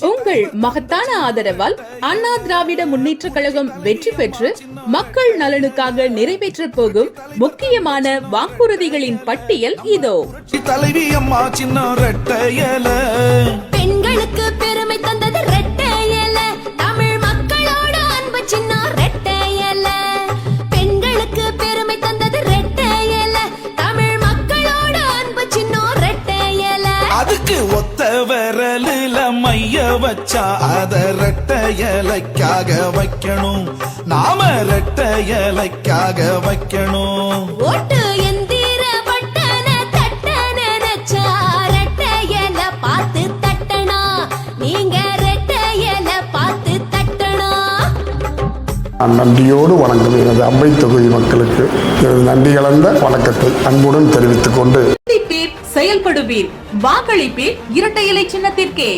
உங்கள் மகத்தான ஆதரவால் அண்ணா திராவிட முன்னேற்ற கழகம் வெற்றி பெற்று மக்கள் நலனுக்காக நிறைவேற்ற போகும் முக்கியமான வாக்குறுதிகளின் பட்டியல் இதோ. தலைவி அம்மா சின்ன ரெட்டையல, பெண்களுக்கு பெருமை தந்தது ரெட்டையல, தமிழ் மக்களோட அன்பு சின்ன ரெட்டையல. பெண்களுக்கு பெருமை தந்தது ரெட்டையல, தமிழ் மக்களோட அன்பு சின்ன ரெட்டையல. அதுக்கு ஒத்த விரலில மைய வச்சா அத ரெட்டையலைக்காக வைக்கணும், நாம ரெட்டையலைக்காக வைக்கணும். ஓட்டு எந்திர பட்டன தட்ட நினைச்சா ரெட்டையல பார்த்து தட்டனா, நீங்க ரெட்டையல பார்த்து தட்டனா. நன்றியோடு வணங்கும் எனது அம்பை தொகுதி மக்களுக்கு எனது நன்றி கலந்த வணக்கத்தை அன்புடன் தெரிவித்துக் கொண்டு செயல்படுவீர், வாக்களிப்பீர் இரட்டை இலை சின்னத்திற்கே.